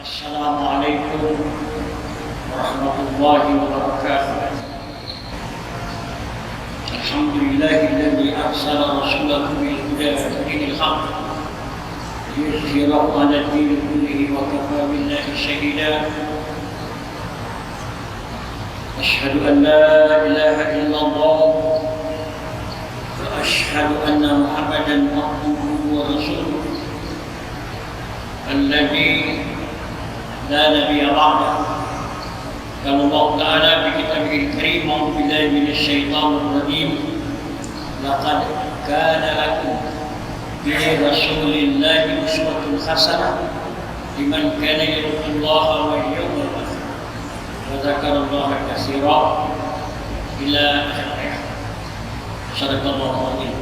Assalamualaikum warahmatullahi wabarakatuh. Alhamdulillahilladzi arsala rasulahu bil huda wa dinil haqq liyuzhirahu 'ala ad-din kullihi wa kafaa billahi shahida. Asyhadu an la ilaha illallah wa asyhadu anna Muhammadan abduhu wa rasuluh alladzi لا نبي بعده. قال الله تعالى في كتابه الكريم: أعوذ بالله من الشيطان الرجيم لقد كان لكم في رسول الله أسوة حسنة لمن كان يرجو الله واليوم الآخر وذكر الله كثيرا إلى آخره. صدق الله العظيم.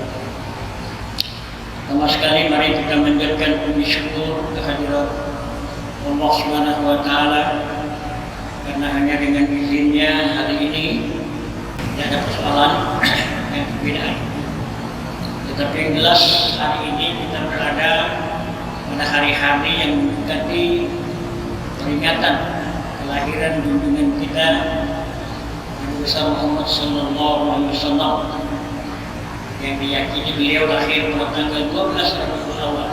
Pertama sekali mari kita menjadikan puji syukur kehadirat Allah Subhanahu wa Ta'ala, karena hanya dengan izinnya hari ini tidak ada persoalan yang berbeda. Tetapi yang jelas hari ini kita berada pada hari-hari yang mendekati peringatan kelahiran junjungan kita Nabi besar Muhammad Sallallahu Alaihi Wasallam, yang diyakini beliau lahir pada tanggal 12 Rabiul Awal.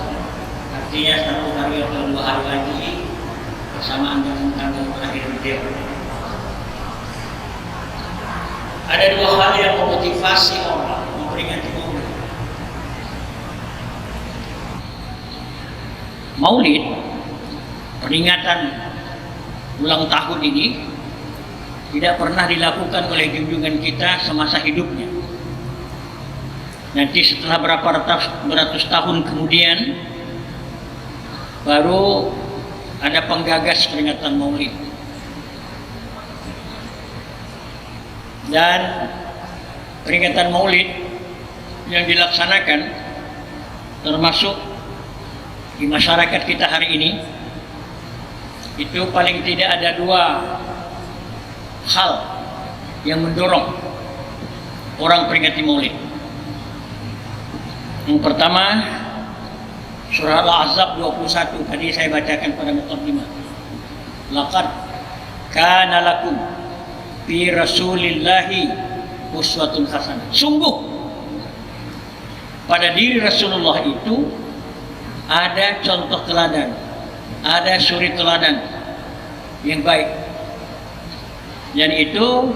Artinya satu hari atau 2 hari lagi bersamaan dengan tanggal terakhir beliau. Ada 2 hal yang memotivasi orang memperingati Maulid. Maulid, peringatan ulang tahun ini tidak pernah dilakukan oleh junjungan kita semasa hidupnya. Nanti setelah beratus tahun kemudian baru ada penggagas peringatan Maulid. Dan peringatan Maulid yang dilaksanakan termasuk di masyarakat kita hari ini, itu paling tidak ada 2 hal yang mendorong orang peringati Maulid. Yang pertama, Surah Al-Ahzab 21 tadi saya bacakan pada muqaddimah. Laqad kana lakum fi Rasulillahi uswatun hasanah. Sungguh pada diri Rasulullah itu ada contoh teladan, ada suri teladan yang baik. Dan itu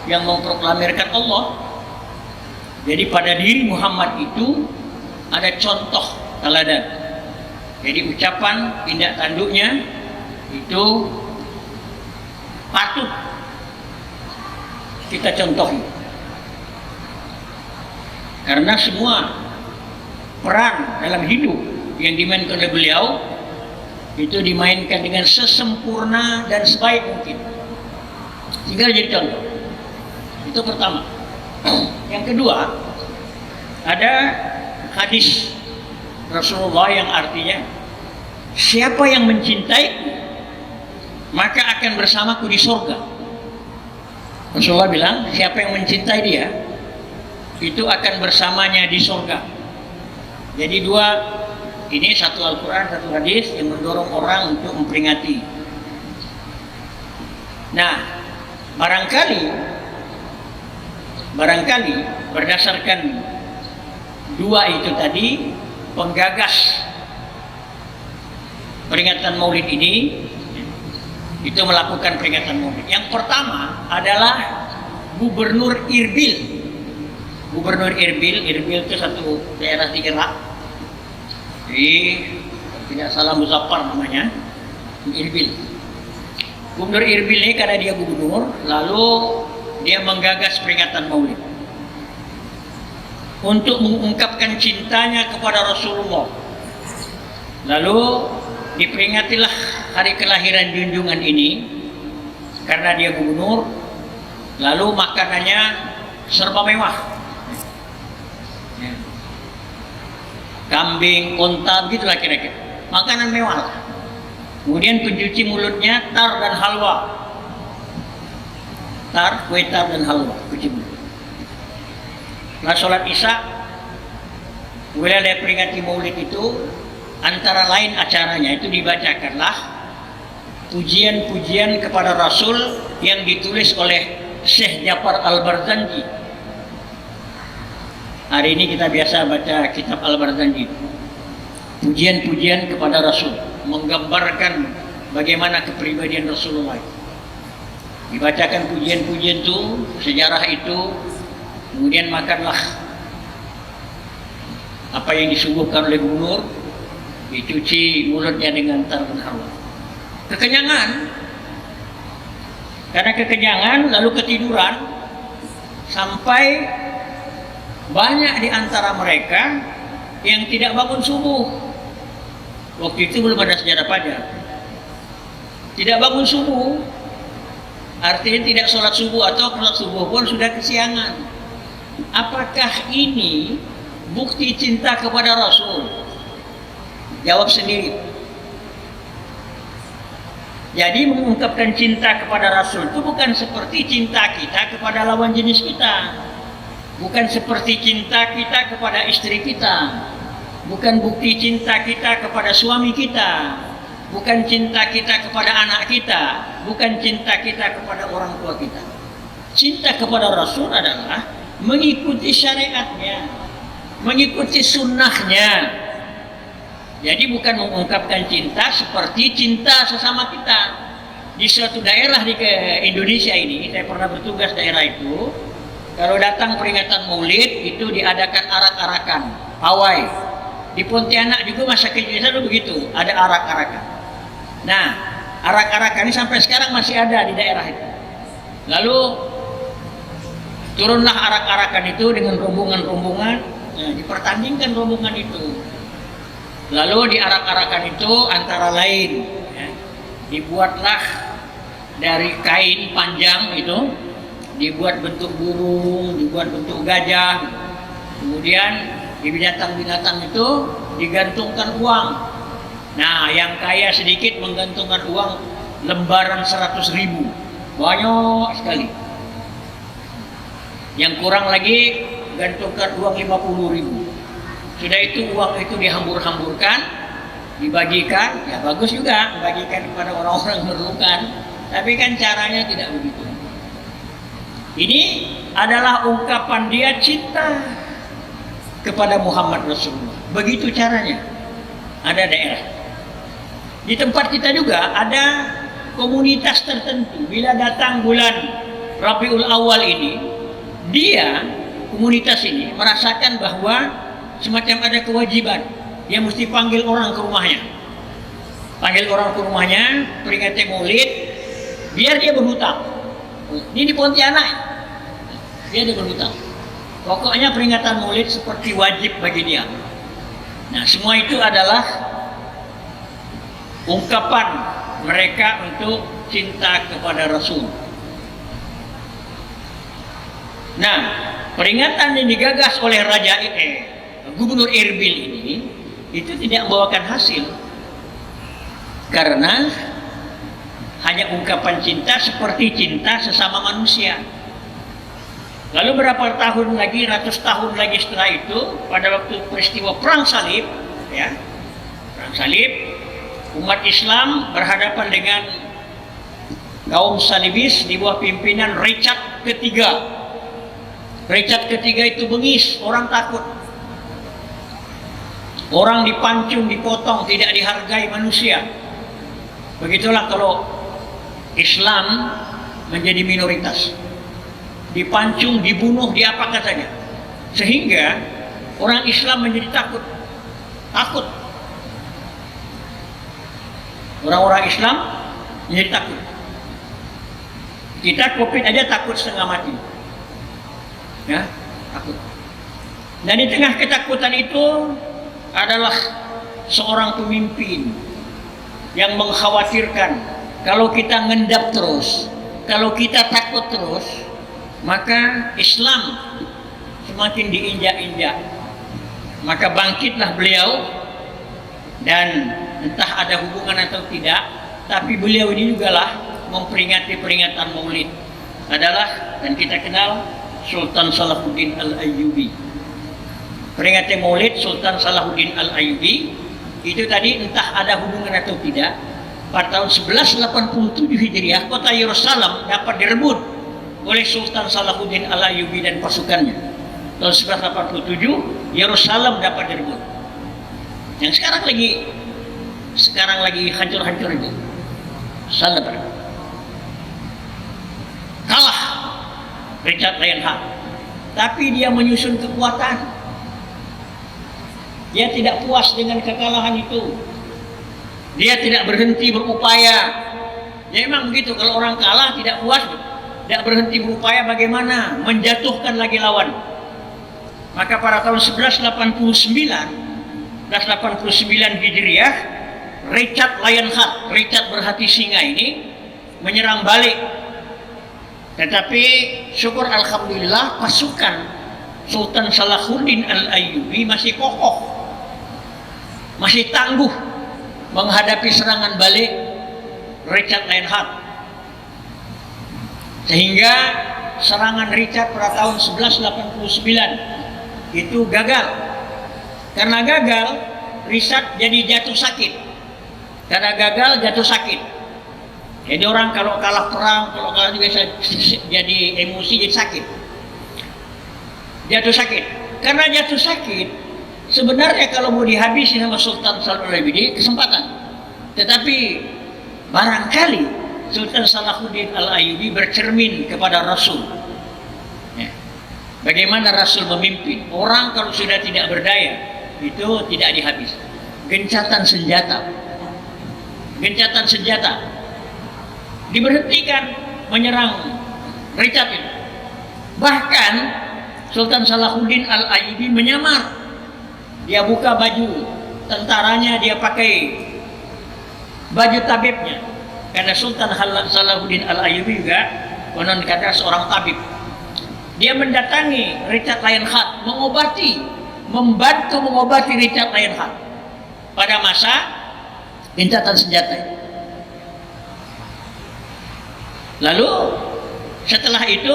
yang memproklamirkan Allah. Jadi pada diri Muhammad itu ada contoh teladan. Jadi ucapan, tindak tanduknya itu patut kita contohi. Karena semua peran dalam hidup yang dimainkan oleh beliau itu dimainkan dengan sesempurna dan sebaik mungkin, sehingga jadi contoh. Itu pertama. Yang kedua, ada hadis Rasulullah yang artinya, siapa yang mencintaiku maka akan bersamaku di surga. Rasulullah bilang, siapa yang mencintai dia itu akan bersamanya di surga. Jadi 2 ini, satu Al-Quran, satu hadis yang mendorong orang untuk memperingati. Nah, barangkali berdasarkan 2 itu tadi, penggagas peringatan Maulid ini itu melakukan peringatan Maulid. Yang pertama adalah Gubernur Irbil. Gubernur Irbil itu satu daerah di Irak. Jadi tidak salah Muzaffar namanya, Irbil. Gubernur Irbil ini karena dia gubernur, lalu dia menggagas peringatan Maulid untuk mengungkapkan cintanya kepada Rasulullah. Lalu diperingatilah hari kelahiran junjungan ini karena dia gubernur. Lalu makanannya serba mewah, kambing, unta, gitulah kira-kira, makanan mewah. Kemudian pencuci mulutnya tar dan halwa, kue tar dan halwa, cuci mulut. Nah, sholat Isya, wilayah peringati Maulid itu antara lain acaranya itu dibacakanlah pujian-pujian kepada Rasul yang ditulis oleh Syekh Ja'far Al-Barzanji. Hari ini kita biasa baca kitab Al-Barzanji. Pujian-pujian kepada Rasul, menggambarkan bagaimana kepribadian Rasulullah. Dibacakan pujian-pujian itu, sejarah itu, kemudian makanlah apa yang disuguhkan oleh gubernur, dicuci mulutnya dengan tarakan hawa. Kekenyangan, karena kekenyangan lalu ketiduran, sampai banyak di antara mereka yang tidak bangun subuh. Waktu itu belum ada sejarah fajar. Tidak bangun subuh, artinya tidak sholat subuh, atau sholat subuh pun sudah kesiangan. Apakah ini bukti cinta kepada Rasul? Jawab sendiri. Jadi mengungkapkan cinta kepada Rasul itu bukan seperti cinta kita kepada lawan jenis kita, bukan seperti cinta kita kepada istri kita, bukan bukti cinta kita kepada suami kita, bukan cinta kita kepada anak kita, bukan cinta kita kepada orang tua kita. Cinta kepada Rasul adalah mengikuti syariatnya, mengikuti sunnahnya. Jadi bukan mengungkapkan cinta seperti cinta sesama kita. Di suatu daerah di Indonesia ini, saya pernah bertugas daerah itu, kalau datang peringatan Maulid itu diadakan arak-arakan, pawai. Di Pontianak juga masa kecil saya dulu begitu, ada arak-arakan. Nah, arak-arakan ini sampai sekarang masih ada di daerah itu. Lalu turunlah arak-arakan itu dengan rombongan-rombongan, dipertandingkan rombongan itu. Lalu di arak-arakan itu antara lain dibuatlah dari kain panjang itu, dibuat bentuk burung, dibuat bentuk gajah, kemudian di binatang-binatang itu digantungkan uang. Nah, yang kaya sedikit menggantungkan uang lembaran 100.000, banyak sekali. Yang kurang lagi gantungkan uang 50.000. Sudah itu uang itu dihambur-hamburkan, dibagikan, ya bagus juga membagikan kepada orang-orang memerlukan, tapi kan caranya tidak begitu. Ini adalah ungkapan dia cinta kepada Muhammad Rasulullah. Begitu caranya. Ada daerah. Di tempat kita juga ada komunitas tertentu. Bila datang bulan Rabiul Awal ini, dia, komunitas ini merasakan bahwa semacam ada kewajiban, dia mesti panggil orang ke rumahnya, peringati Maulid, biar dia berhutang. Ini di Pontianak, dia berhutang. Pokoknya peringatan Maulid seperti wajib bagi dia. Nah, semua itu adalah ungkapan mereka untuk cinta kepada Rasul. Nah, peringatan yang digagas oleh Gubernur Erbil ini itu tidak membawakan hasil, karena hanya ungkapan cinta seperti cinta sesama manusia. Lalu berapa tahun lagi, ratus tahun lagi setelah itu, pada waktu peristiwa Perang Salib, Perang Salib, umat Islam berhadapan dengan kaum salibis di bawah pimpinan Richard III. Richard III itu bengis, orang takut. Orang dipancung, dipotong, tidak dihargai manusia. Begitulah kalau Islam menjadi minoritas. Dipancung, dibunuh, diapakan saja. Sehingga orang Islam menjadi takut. Takut. Orang-orang Islam menjadi takut. Kita COVID aja takut setengah mati. Ya, takut. Dan di tengah ketakutan itu adalah seorang pemimpin yang mengkhawatirkan kalau kita ngendap terus, kalau kita takut terus, maka Islam semakin diinjak-injak. Maka bangkitlah beliau, dan entah ada hubungan atau tidak, tapi beliau ini juga lah memperingati peringatan Maulid adalah, dan kita kenal Sultan Salahuddin Al-Ayyubi. Peringatan Maulid Sultan Salahuddin Al-Ayyubi itu tadi entah ada hubungan atau tidak, pada tahun 1187 Hijriah, kota Yerusalem dapat direbut oleh Sultan Salahuddin Al-Ayyubi dan pasukannya. Tahun 1187 Yerusalem dapat direbut. Yang sekarang lagi hancur-hancur itu. Salah kalah Richard Lionheart, tapi dia menyusun kekuatan. Dia tidak puas dengan kekalahan itu. Dia tidak berhenti berupaya. Ya memang begitu, kalau orang kalah tidak puas, tidak berhenti berupaya bagaimana menjatuhkan lagi lawan. Maka pada tahun 1189 Hijriah, Richard Lionheart, Richard berhati singa ini menyerang balik. Tetapi syukur alhamdulillah pasukan Sultan Salahuddin Al-Ayyubi masih kokoh, masih tangguh menghadapi serangan balik Richard Lionheart. Sehingga serangan Richard pada tahun 1189 itu gagal. Karena gagal, Richard jadi jatuh sakit. Karena gagal jatuh sakit. Jadi orang kalau kalah perang, kalau kalah juga jadi emosi, jadi sakit. Jatuh sakit. Karena jatuh sakit, sebenarnya kalau mau dihabisi sama Sultan Salahuddin kesempatan. Tetapi barangkali Sultan Salahuddin Al-Ayyubi bercermin kepada Rasul. Ya. Bagaimana Rasul memimpin? Orang kalau sudah tidak berdaya, itu tidak dihabis. Gencatan senjata. Gencatan senjata. Diberhentikan menyerang Richard itu. Bahkan Sultan Salahuddin Al-Ayyubi menyamar. Dia buka baju tentaranya, dia pakai baju tabibnya. Karena Sultan Salahuddin Al-Ayyubi juga konon kata seorang tabib. Dia mendatangi Richard Lionheart, membantu mengobati Richard Lionheart pada masa gencatan senjata. Lalu setelah itu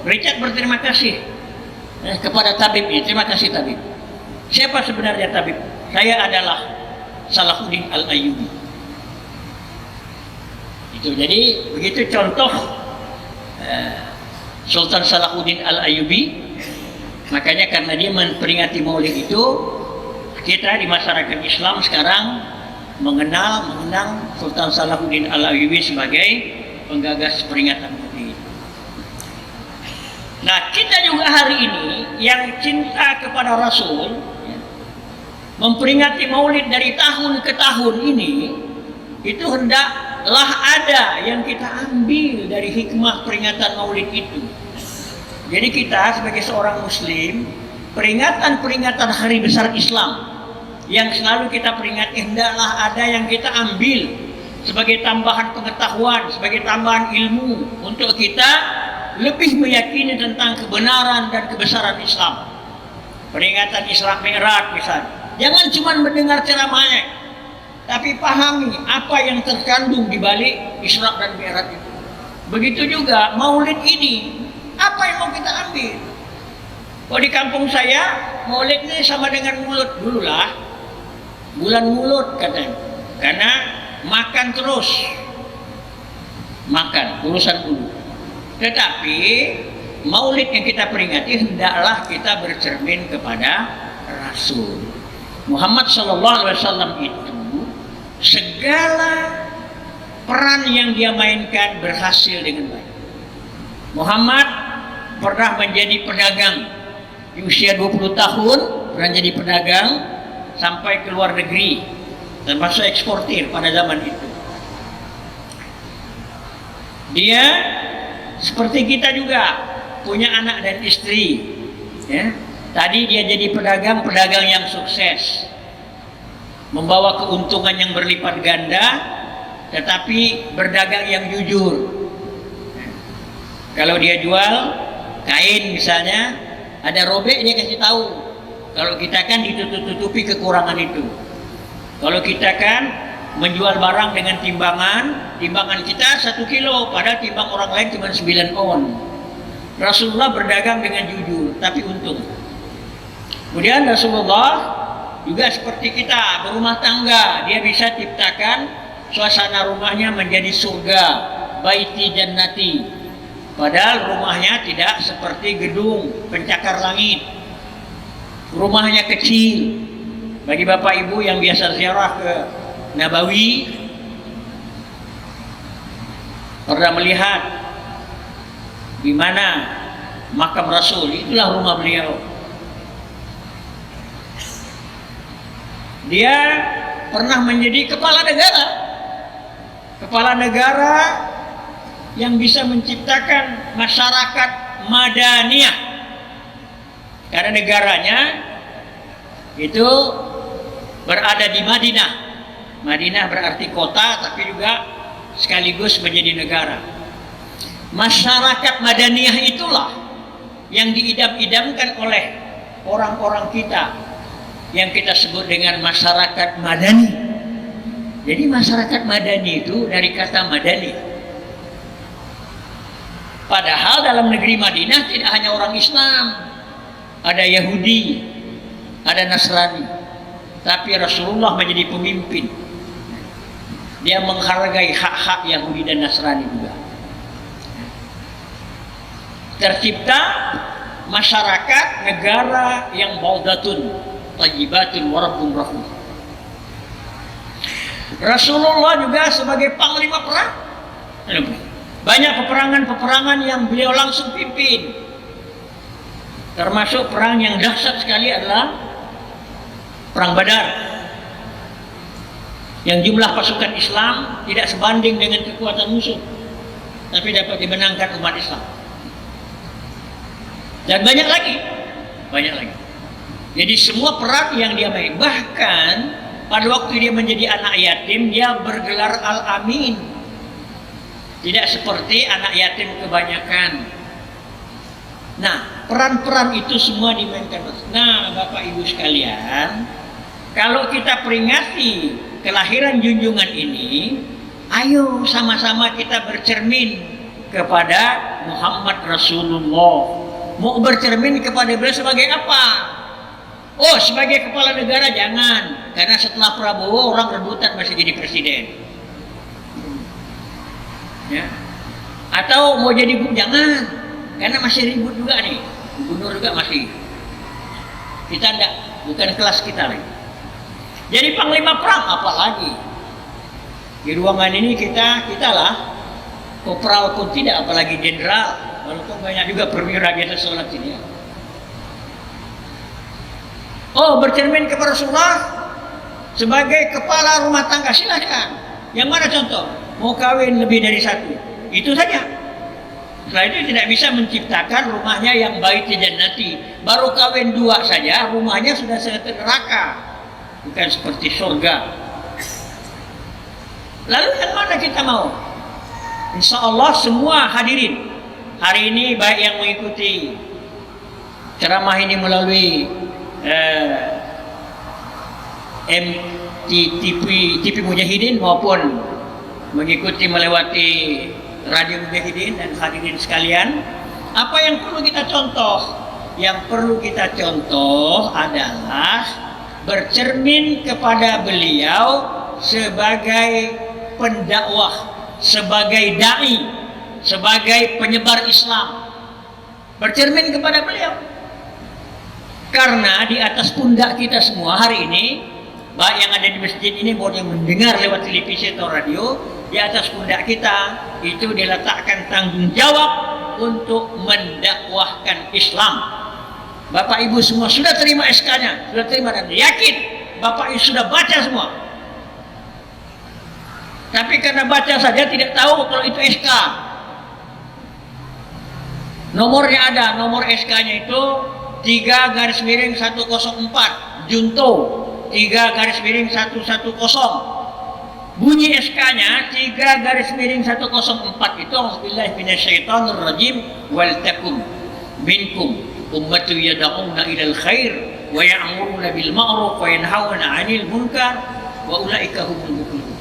Richard berterima kasih kepada tabib ini. Terima kasih tabib. Siapa sebenarnya tabib? Saya adalah Salahuddin Al-Ayyubi. Itu jadi begitu contoh Sultan Salahuddin Al-Ayyubi. Makanya karena dia memperingati Maulid itu, kita di masyarakat Islam sekarang mengenang Sultan Salahuddin Al-Ayyubi sebagai penggagas peringatan Maulid. Nah, kita juga hari ini yang cinta kepada Rasul, memperingati Maulid dari tahun ke tahun ini, itu hendaklah ada yang kita ambil dari hikmah peringatan Maulid itu. Jadi kita sebagai seorang Muslim, peringatan-peringatan hari besar Islam yang selalu kita peringati, hendaklah ada yang kita ambil sebagai tambahan pengetahuan, sebagai tambahan ilmu untuk kita lebih meyakini tentang kebenaran dan kebesaran Islam. Peringatan Isra Mi'raj misalnya, jangan cuma mendengar ceramahnya, tapi pahami apa yang terkandung di balik Isra dan Mi'raj itu. Begitu juga Maulid ini, apa yang mau kita ambil? Kalau di kampung saya, Maulid ini sama dengan mulut dulu lah, bulan mulut katanya, karena makan terus, makan urusan dulu. Tetapi Maulid yang kita peringati hendaklah kita bercermin kepada Rasul Muhammad SAW. Itu segala peran yang dia mainkan berhasil dengan baik. Muhammad pernah menjadi pedagang di usia 20 tahun, pernah jadi pedagang sampai ke luar negeri, termasuk eksportir pada zaman itu. Dia seperti kita juga punya anak dan istri, ya. Tadi dia jadi pedagang yang sukses, membawa keuntungan yang berlipat ganda, tetapi berdagang yang jujur. Kalau dia jual kain misalnya, ada robek dia kasih tahu. Kalau kita kan ditutup-tutupi kekurangan itu. Kalau kita kan menjual barang dengan timbangan kita 1 kilo, padahal timbang orang lain cuma 9 on. Rasulullah berdagang dengan jujur, tapi untung. Kemudian Rasulullah juga seperti kita berumah tangga, dia bisa ciptakan suasana rumahnya menjadi surga, baiti jannati. Padahal rumahnya tidak seperti gedung pencakar langit. Rumahnya kecil. Bagi Bapak Ibu yang biasa ziarah ke Nabawi, pernah melihat di mana makam Rasul, itulah rumah beliau. Dia pernah menjadi kepala negara. Kepala negara yang bisa menciptakan masyarakat madaniyah. Karena negaranya itu berada di Madinah. Madinah berarti kota, tapi juga sekaligus menjadi negara. Masyarakat madaniyah itulah yang diidam-idamkan oleh orang-orang kita yang kita sebut dengan masyarakat madani. Jadi masyarakat madani itu dari kata madani. Padahal dalam negeri Madinah tidak hanya orang Islam, ada Yahudi, ada Nasrani. Tapi Rasulullah menjadi pemimpin. Dia menghargai hak-hak Yahudi dan Nasrani juga. Tercipta masyarakat negara yang baudatun, tayyibatun, warabbun rahim. Rasulullah juga sebagai panglima perang. Banyak peperangan-peperangan yang beliau langsung pimpin. Termasuk perang yang dahsyat sekali adalah Perang Badar, yang jumlah pasukan Islam tidak sebanding dengan kekuatan musuh, tapi dapat dimenangkan umat Islam. Dan banyak lagi. Jadi semua perang yang dia main, bahkan pada waktu dia menjadi anak yatim, dia bergelar Al-Amin. Tidak seperti anak yatim kebanyakan. Nah, peran-peran itu semua dimainkan. Nah, Bapak Ibu sekalian, kalau kita peringati kelahiran junjungan ini, ayo sama-sama kita bercermin kepada Muhammad Rasulullah. Mau bercermin kepada beliau sebagai apa? Oh, sebagai kepala negara jangan, karena setelah Prabowo orang rebutan masih jadi presiden. Ya. Atau mau jadi jangan, karena masih ribut juga nih, gubernur juga masih. Kita enggak, bukan kelas kita lagi. Jadi panglima perang apalagi? Di ruangan ini kita lah, kopral pun tidak, apalagi jenderal. Walaupun banyak juga perwira biasa sholat sini. Ya. Oh, bercermin kepada Rasulullah sebagai kepala rumah tangga, silahkan. Yang mana contoh? Mau kawin lebih dari satu, itu saja. Setelah itu tidak bisa menciptakan rumahnya yang baik jannati. Baru kawin 2 saja, rumahnya sudah seperti neraka, bukan seperti surga. Lalu yang mana kita mau? Insya Allah semua hadirin hari ini, baik yang mengikuti ceramah ini melalui TV Mujahidin maupun mengikuti melewati Radio Mujahidin dan hadirin sekalian, apa yang perlu kita contoh? Yang perlu kita contoh adalah bercermin kepada beliau sebagai pendakwah, sebagai dai, sebagai penyebar Islam. Bercermin kepada beliau. Karena di atas pundak kita semua hari ini, baik yang ada di masjid ini maupun yang mendengar lewat televisi atau radio, di atas pundak kita itu diletakkan tanggung jawab untuk mendakwahkan Islam. Bapak Ibu semua sudah terima SK-nya, sudah terima dan yakin Bapak Ibu sudah baca semua. Tapi karena baca saja tidak tahu kalau itu SK. Nomornya ada, nomor SK-nya itu 3/104 Junto 3/110. Bunyi SK-nya 3/104 itu auzubillahi minasyaitonirrajim wal takum minkum ummatun yad'una ilal khair wa ya'muruna bil ma'ruf wa yanhauna 'anil munkar wa ulaika humul muflihun.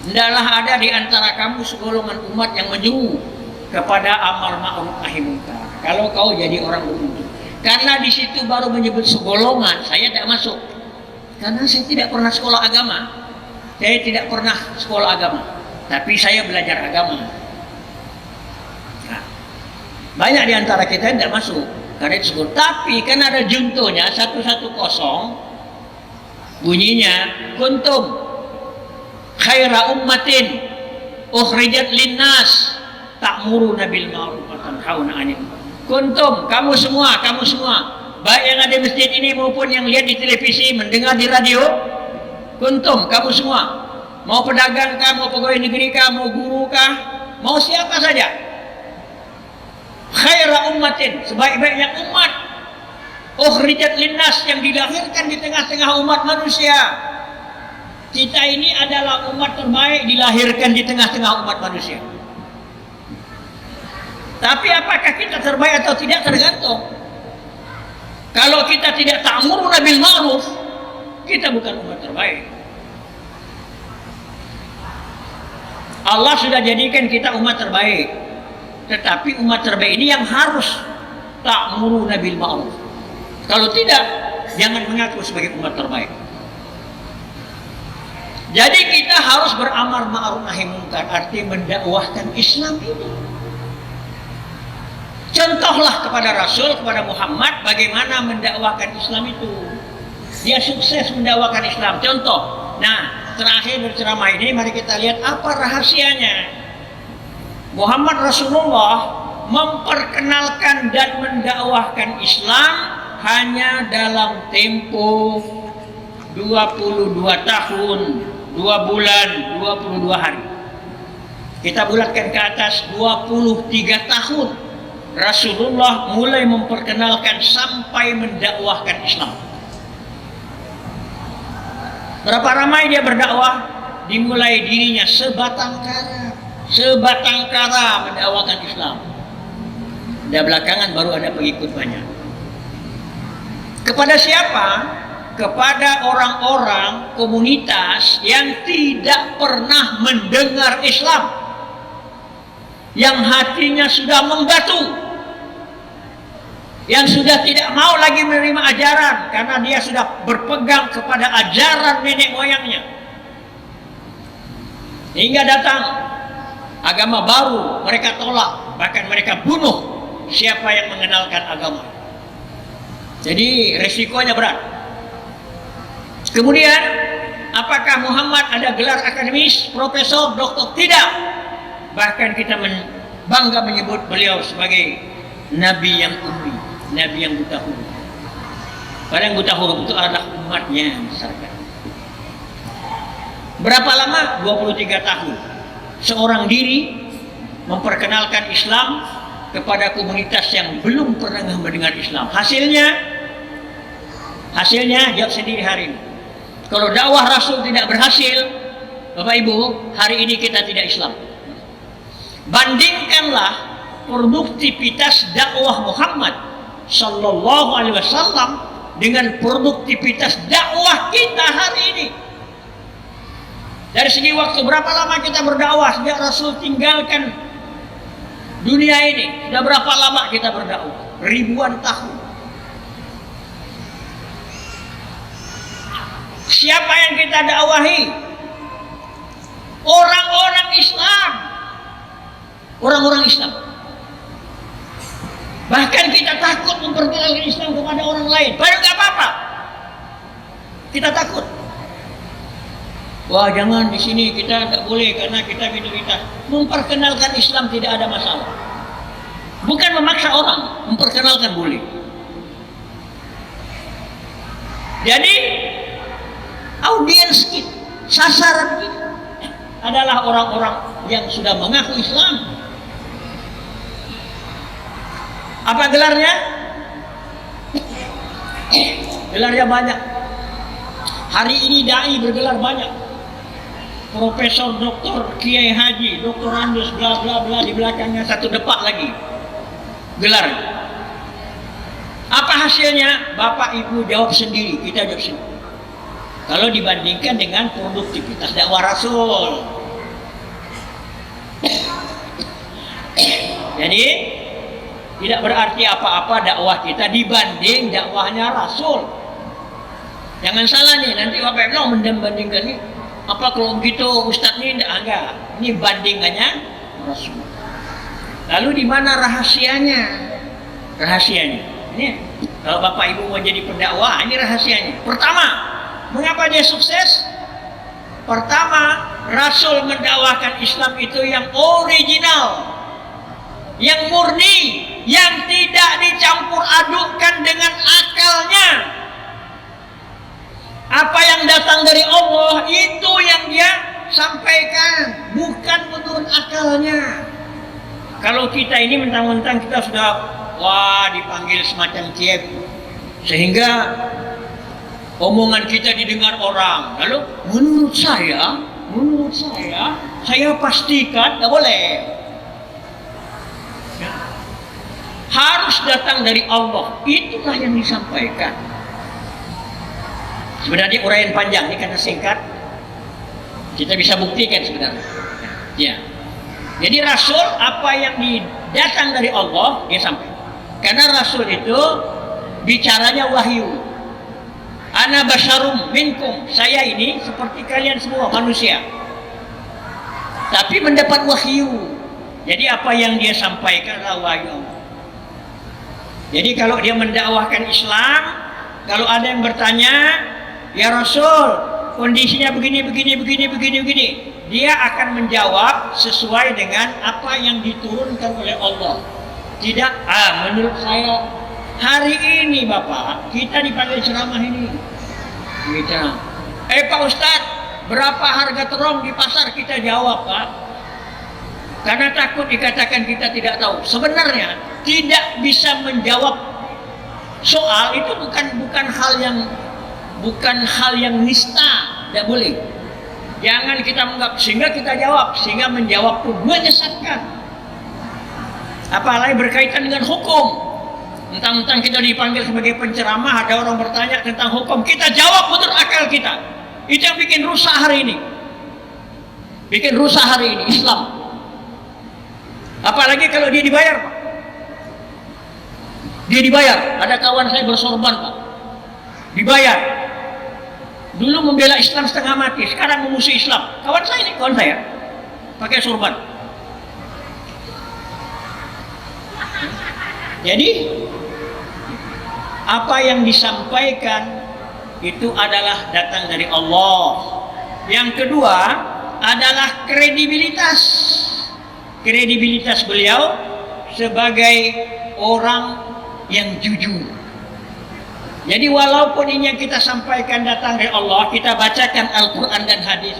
Hendaklah ada di antara kamu segolongan umat yang menyeru kepada amar ma'ruf nahi munkar. Kalau kau jadi orang beruntung. Karena di situ baru menyebut segolongan, saya tidak masuk. Karena saya tidak pernah sekolah agama. Saya tidak pernah sekolah agama, tapi saya belajar agama. Nah, banyak di antara kita yang tidak masuk karena itu sekolah. Tapi kan ada juntonya 110 bunyinya kuntum khaira ummatin ukhrijat linnas ta'muruna bil ma'ruf wa tanhauna 'anil munkar. Kuntum, kamu semua, baik yang ada di masjid ini maupun yang lihat di televisi, mendengar di radio, kuntum, kamu semua, mau pedagang kah, mau pegawai negeri kah, mau guru kah, mau siapa saja, khaira ummatin, sebaik-baiknya umat, ukhrijat linnas, yang dilahirkan di tengah-tengah umat manusia. Kita ini adalah umat terbaik, dilahirkan di tengah-tengah umat manusia. Tapi apakah kita terbaik atau tidak tergantung. Kalau kita tidak ta'muruna bil ma'ruf, kita bukan umat terbaik. Allah sudah jadikan kita umat terbaik. Tetapi umat terbaik ini yang harus ta'muruna bil ma'ruf. Kalau tidak, jangan mengaku sebagai umat terbaik. Jadi kita harus beramar ma'ruf nahi munkar, artinya mendakwahkan Islam ini. Contohlah kepada Rasul, kepada Muhammad, bagaimana mendakwakan Islam itu. Dia sukses mendakwakan Islam. Contoh. Nah, terakhir berceramah ini, mari kita lihat apa rahasianya. Muhammad Rasulullah memperkenalkan dan mendakwahkan Islam hanya dalam tempo 22 tahun, 2 bulan, 22 hari. Kita bulatkan ke atas 23 tahun. Rasulullah mulai memperkenalkan sampai mendakwahkan Islam. Berapa ramai dia berdakwah? Dimulai dirinya sebatang kara mendakwahkan Islam. Dan belakangan baru ada pengikut banyak. Kepada siapa? Kepada orang-orang komunitas yang tidak pernah mendengar Islam, yang hatinya sudah membatu, yang sudah tidak mau lagi menerima ajaran karena dia sudah berpegang kepada ajaran nenek moyangnya. Hingga datang agama baru, mereka tolak, bahkan mereka bunuh siapa yang mengenalkan agama. Jadi resikonya berat. Kemudian, apakah Muhammad ada gelar akademis, profesor, doktor? Tidak. Bahkan kita bangga menyebut beliau sebagai Nabi yang ummi, Nabi yang buta huruf. Padahal yang buta huruf itu adalah umatnya masyarakat. Berapa lama? 23 tahun. Seorang diri memperkenalkan Islam kepada komunitas yang belum pernah mendengar Islam. Hasilnya jawab sendiri hari ini. Kalau dakwah Rasul tidak berhasil, Bapak Ibu, hari ini kita tidak Islam. Bandingkanlah produktivitas dakwah Muhammad Sallallahu Alaihi Wasallam dengan produktivitas dakwah kita hari ini. Dari segi waktu, berapa lama kita berdakwah sejak Rasul tinggalkan dunia ini? Sudah berapa lama kita berdakwah? Ribuan tahun. Siapa yang kita dakwahi? Orang-orang Islam. Orang-orang Islam. Bahkan kita takut memperkenalkan Islam kepada orang lain. Padahal nggak apa-apa. Kita takut. Wah, jangan di sini kita tidak boleh karena kita minoritas. Memperkenalkan Islam tidak ada masalah. Bukan memaksa orang, memperkenalkan boleh. Jadi audiens kita, sasaran kita adalah orang-orang yang sudah mengaku Islam. Apa gelarnya? Gelarnya banyak. Hari ini dai bergelar banyak. Profesor, doktor, kiai haji, doktor andus, bla bla bla, di belakangnya satu depak lagi gelar. Apa hasilnya? Bapak Ibu jawab sendiri, kita jawab sendiri. Kalau dibandingkan dengan produktivitas dakwah Rasul. Jadi tidak berarti apa-apa dakwah kita dibanding dakwahnya Rasul. Jangan salah nih, nanti Bapak Ibu membandingkan ini. Apa kalau begitu Ustadz ini enggak? Ini bandingannya Rasul. Lalu di mana rahasianya? Rahasianya. Ini kalau Bapak Ibu mau jadi pendakwah, ini rahasianya. Pertama, mengapa dia sukses? Pertama, Rasul mendakwahkan Islam itu yang original, yang murni, yang tidak dicampur adukkan dengan akalnya. Apa yang datang dari Allah itu yang dia sampaikan, bukan menurut akalnya. Kalau kita ini mentang-mentang kita sudah dipanggil semacam kiai, sehingga omongan kita didengar orang. Lalu menurut saya pastikan tidak boleh. Harus datang dari Allah. Itulah yang disampaikan. Sebenarnya uraian panjang ini karena singkat, kita bisa buktikan sebenarnya. Ya. Jadi Rasul apa yang datang dari Allah dia sampaikan. Karena Rasul itu bicaranya wahyu. Ana basyarum minkum, saya ini seperti kalian semua manusia, tapi mendapat wahyu. Jadi apa yang dia sampaikan adalah wahyu. Jadi kalau dia mendakwahkan Islam, kalau ada yang bertanya, ya Rasul, kondisinya begini, dia akan menjawab sesuai dengan apa yang diturunkan oleh Allah. Tidak, menurut saya hari ini Bapak, kita dipanggil ceramah ini. Kita, Pak Ustadz, berapa harga terong di pasar? Kita jawab, Pak. Karena takut dikatakan kita tidak tahu. Sebenarnya tidak bisa menjawab soal itu bukan hal yang nista, tidak boleh. Jangan kita menganggap sehingga kita jawab, sehingga menjawab pun menyesatkan. Apalagi berkaitan dengan hukum. Mentang-mentang kita dipanggil sebagai penceramah, ada orang bertanya tentang hukum, kita jawab menurut akal kita. Itu yang bikin rusak hari ini. Bikin rusak hari ini Islam. Apalagi kalau dia dibayar, Pak. Dia dibayar. Ada kawan saya bersorban, Pak. Dibayar. Dulu membela Islam setengah mati, sekarang memusuhi Islam. Kawan saya pakai sorban. Jadi apa yang disampaikan itu adalah datang dari Allah. Yang kedua adalah kredibilitas beliau sebagai orang yang jujur. Jadi walaupun ini yang kita sampaikan datang dari Allah, kita bacakan Al-Quran dan hadis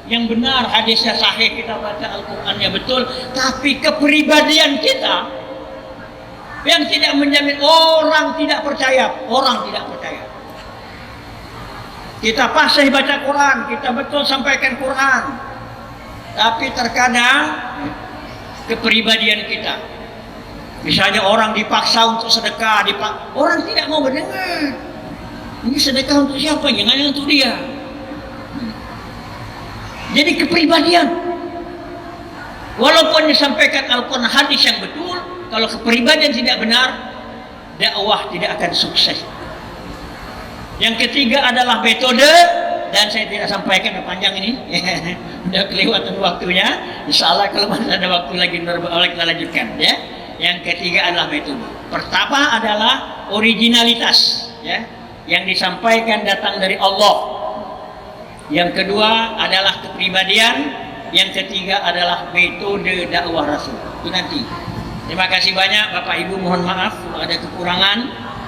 yang benar, hadisnya sahih, kita baca Al-Qurannya betul, tapi kepribadian kita yang tidak menjamin, orang tidak percaya. Kita fasih baca Quran, kita betul sampaikan Quran, tapi terkadang kepribadian kita, misalnya orang dipaksa untuk sedekah, orang tidak mau mendengar. Ini sedekah untuk siapa? Jangan untuk dia. Jadi kepribadian, walaupun disampaikan Al-Quran hadis yang betul, kalau kepribadian tidak benar, dakwah tidak akan sukses. Yang ketiga adalah metode, dan saya tidak sampaikan panjang ini, udah kelewatan waktunya. Insya Allah kalau masih ada waktu lagi kita lanjutkan. Ya. Yang ketiga adalah metode. Pertama adalah originalitas, ya, yang disampaikan datang dari Allah. Yang kedua adalah kepribadian. Yang ketiga adalah metode dakwah Rasul. Itu nanti. Terima kasih banyak Bapak Ibu, mohon maaf kalau ada kekurangan.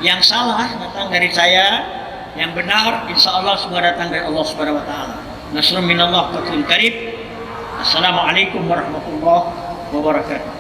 Yang salah datang dari saya, yang benar insya Allah semua datang dari Allah Subhanahu wa taala. Nasrun minallah fathun qarib. Assalamualaikum warahmatullahi wabarakatuh.